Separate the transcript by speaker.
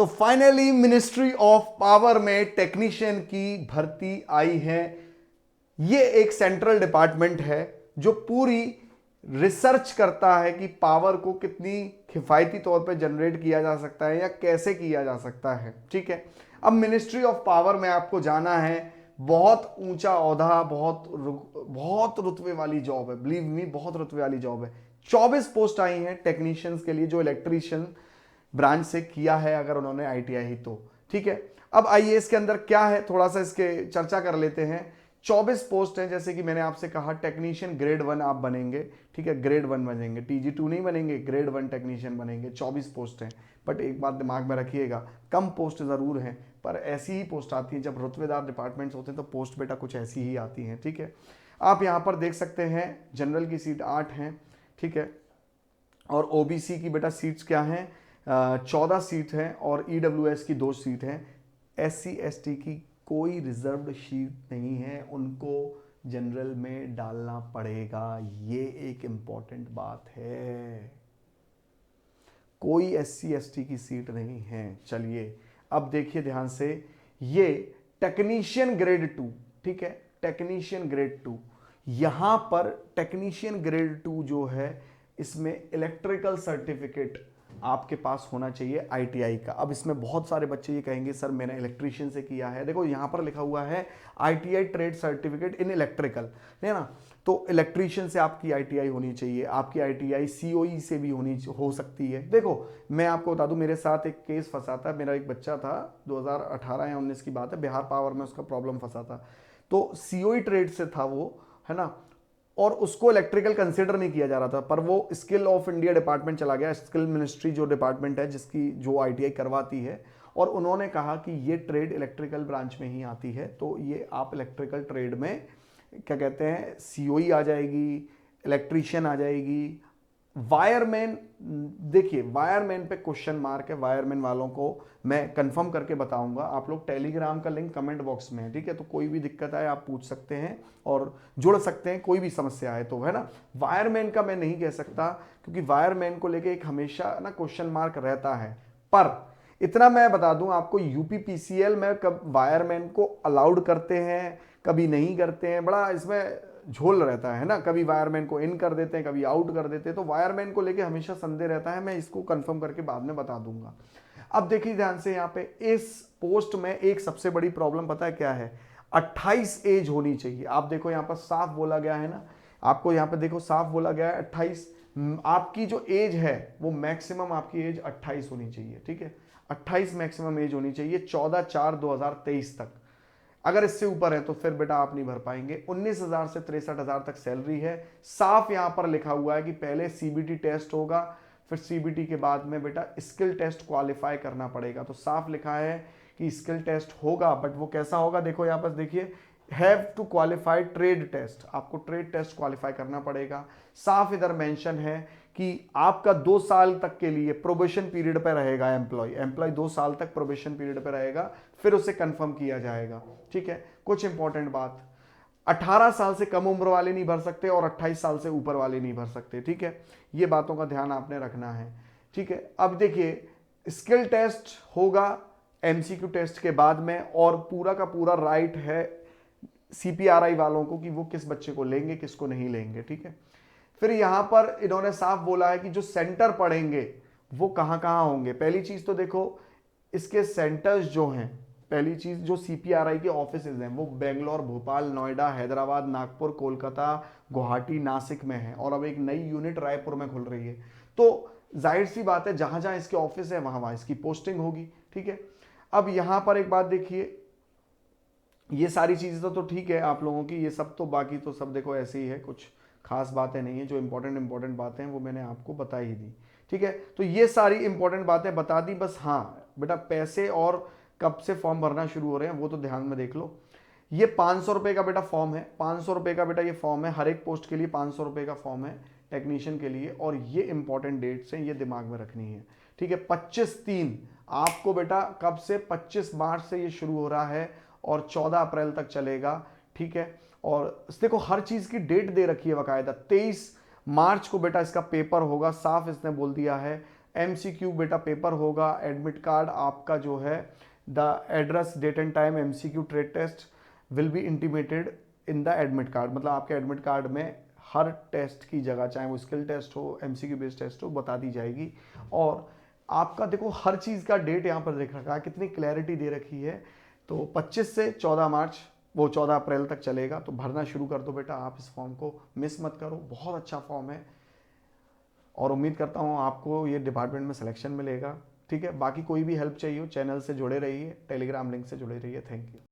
Speaker 1: तो finally ministry of power में technician की भर्ती आई है। ये एक सेंट्रल डिपार्टमेंट है जो पूरी रिसर्च करता है कि पावर को कितनी किफायती तौर पे जनरेट किया जा सकता है या कैसे किया जा सकता है। ठीक है, अब मिनिस्ट्री ऑफ पावर में आपको जाना है, बहुत ऊंचा ओहदा, बहुत रुतबे वाली जॉब है, बिलीव मी बहुत रुतबे वाली जॉब है। 24 पोस्ट आई हैं टेक्नीशियंस के लिए जो इलेक्ट्रीशियन ब्रांच से किया है अगर उन्होंने आईटीआई ही तो। ठीक है, अब आइए इसके अंदर क्या है थोड़ा सा इसके चर्चा कर लेते हैं। 24 पोस्ट हैं, जैसे कि मैंने आपसे कहा टेक्नीशियन ग्रेड 1 आप बनेंगे। ठीक है, ग्रेड 1 बनेंगे, TG2 नहीं बनेंगे, ग्रेड 1 टेक्नीशियन बनेंगे। 24 पोस्ट हैं, बट एक बात दिमाग में रखिएगा, कम पोस्ट ज़रूर हैं पर ऐसी ही पोस्ट आती हैं। जब रुतबेदार डिपार्टमेंट्स होते हैं तो पोस्ट बेटा कुछ ऐसी ही आती हैं। ठीक है, आप यहाँ पर देख सकते हैं जनरल की सीट 8 हैं। ठीक है, और ओबीसी की बेटा सीट्स क्या हैं, 14 सीट हैं और ईडब्ल्यूएस की 2 सीट हैं। SC ST की कोई रिजर्व्ड सीट नहीं है, उनको जनरल में डालना पड़ेगा। ये एक इंपॉर्टेंट बात है, कोई SC ST की सीट नहीं है। चलिए अब देखिए ध्यान से, ये टेक्नीशियन ग्रेड 2, ठीक है, टेक्नीशियन ग्रेड 2, यहां पर टेक्नीशियन ग्रेड 2 जो है इसमें इलेक्ट्रिकल सर्टिफिकेट आपके पास होना चाहिए आईटीआई का। अब इसमें बहुत सारे बच्चे ये कहेंगे सर मैंने इलेक्ट्रीशियन से किया है। देखो यहां पर लिखा हुआ है ITI trade certificate in electrical, है ना, तो इलेक्ट्रीशियन से आपकी आईटीआई होनी चाहिए। आपकी आईटीआई सीओई से भी हो सकती है। देखो मैं आपको बता दूं, मेरे साथ एक केस फंसा था, मेरा एक बच्चा था 2018 या 19 की बात है, बिहार पावर में उसका प्रॉब्लम फंसा था। तो सीओई ट्रेड से था वो, है ना, और उसको इलेक्ट्रिकल कंसिडर नहीं किया जा रहा था, पर वो स्किल ऑफ इंडिया डिपार्टमेंट चला गया, स्किल मिनिस्ट्री जो डिपार्टमेंट है जिसकी जो आईटीआई करवाती है, और उन्होंने कहा कि ये ट्रेड इलेक्ट्रिकल ब्रांच में ही आती है, तो ये आप इलेक्ट्रिकल ट्रेड में क्या कहते हैं सीओई आ जाएगी, इलेक्ट्रीशियन आ जाएगी, वायरमैन। देखिए वायरमैन पे क्वेश्चन मार्क है, वायरमैन वालों को मैं कंफर्म करके बताऊंगा। आप लोग टेलीग्राम का लिंक कमेंट बॉक्स में है, ठीक है, तो कोई भी दिक्कत आए आप पूछ सकते हैं और जुड़ सकते हैं, कोई भी समस्या आए तो, है ना। वायरमैन का मैं नहीं कह सकता क्योंकि वायरमैन को लेके एक हमेशा ना क्वेश्चन मार्क रहता है, पर इतना मैं बता दूं आपको, यूपीपीसीएल में कब वायरमैन को अलाउड करते हैं कभी नहीं करते हैं, बड़ा इसमें झोल रहता है ना, कभी वायरमैन को इन कर देते हैं कभी आउट कर देते हैं, तो वायरमैन को लेके हमेशा संदेह रहता है। मैं इसको कंफर्म करके बाद में बता दूंगा। अब देखिए ध्यान से, यहाँ पे इस पोस्ट में एक सबसे बड़ी प्रॉब्लम पता है क्या है, 28 एज होनी चाहिए। आप देखो यहाँ पर साफ बोला गया है ना, आपको यहाँ पे देखो साफ बोला गया है 28, आपकी जो एज है वो मैक्सिमम आपकी एज 28 होनी चाहिए। ठीक है, 28 मैक्सिमम एज होनी चाहिए 14/4/2023 तक। अगर इससे ऊपर है तो फिर बेटा आप नहीं भर पाएंगे। 19,000 से 63,000 तक सैलरी है। साफ यहां पर लिखा हुआ है कि पहले सीबीटी टेस्ट होगा, फिर सीबीटी के बाद में बेटा स्किल टेस्ट क्वालिफाई करना पड़ेगा। तो साफ लिखा है कि स्किल टेस्ट होगा, बट वो कैसा होगा देखो यहां पर देखिए, have to qualify trade test, आपको ट्रेड टेस्ट क्वालिफाई करना पड़ेगा। साफ इधर मेंशन है कि आपका 2 साल तक के लिए प्रोबेशन पीरियड पर रहेगा एम्प्लॉय 2 साल तक प्रोबेशन पीरियड पर रहेगा, फिर उसे कंफर्म किया जाएगा। ठीक है, कुछ इंपॉर्टेंट बात, 18 साल से कम उम्र वाले नहीं भर सकते और 28 साल से ऊपर वाले नहीं भर सकते। ठीक है, ये बातों का ध्यान आपने रखना है। ठीक है, अब देखिए स्किल टेस्ट होगा एमसीक्यू टेस्ट के बाद में, और पूरा का पूरा राइट है सीपीआरआई वालों को कि वो किस बच्चे को लेंगे किसको नहीं लेंगे। ठीक है, फिर यहां पर इन्होंने साफ बोला है कि जो सेंटर पढ़ेंगे वो कहां कहां होंगे। पहली चीज तो देखो इसके सेंटर्स जो हैं, पहली चीज जो सीपीआरआई के ऑफिसेज हैं वो बेंगलोर, भोपाल, नोएडा, हैदराबाद, नागपुर, कोलकाता, गुवाहाटी, नासिक में है, और अब एक नई यूनिट रायपुर में खुल रही है। तो जाहिर सी बात है जहां जहां इसके ऑफिस है वहां वहां इसकी पोस्टिंग होगी। ठीक है, अब यहां पर एक बात देखिए, ये सारी चीजें तो ठीक है आप लोगों की, ये सब तो बाकी तो सब देखो ऐसे ही है, कुछ खास बातें नहीं है। जो इंपॉर्टेंट बातें हैं वो मैंने आपको बता ही दी। ठीक है, तो ये सारी इंपॉर्टेंट बातें बता दी बस। हाँ बेटा, पैसे और कब से फॉर्म भरना शुरू हो रहे हैं वो तो ध्यान में देख लो। ये 500 रुपए का बेटा फॉर्म है, 500 रुपए का बेटा ये फॉर्म है, हर एक पोस्ट के लिए 500 रुपए का फॉर्म है टेक्नीशियन के लिए, और ये इंपॉर्टेंट डेट्स हैं, ये दिमाग में रखनी है। ठीक है, 25/3 आपको बेटा, कब से 25 मार्च से ये शुरू हो रहा है और 14 अप्रैल तक चलेगा। ठीक है, और देखो हर चीज की डेट दे रखी है बाकायदा। 23 मार्च को बेटा इसका पेपर होगा, साफ इसने बोल दिया है। एमसीक्यू बेटा पेपर होगा, एडमिट कार्ड आपका जो है, the address date and time MCQ trade test will be intimated in the admit card, मतलब आपके एडमिट कार्ड में हर टेस्ट की जगह, चाहे वो स्किल टेस्ट हो, एमसीक्यू बेस्ड टेस्ट हो, बता दी जाएगी। और आपका देखो हर चीज़ का डेट यहाँ पर देख रखा है, कितनी क्लैरिटी दे रखी है। तो 25 से 14 मार्च, वो 14 अप्रैल तक चलेगा। तो भरना शुरू कर दो बेटा, आप इस फॉर्म को मिस मत करो, बहुत अच्छा फॉर्म है और उम्मीद करता हूँ आपको ये डिपार्टमेंट में सिलेक्शन मिलेगा। ठीक है, बाकी कोई भी हेल्प चाहिए हो चैनल से जुड़े रहिए, टेलीग्राम लिंक से जुड़े रहिए। Thank you.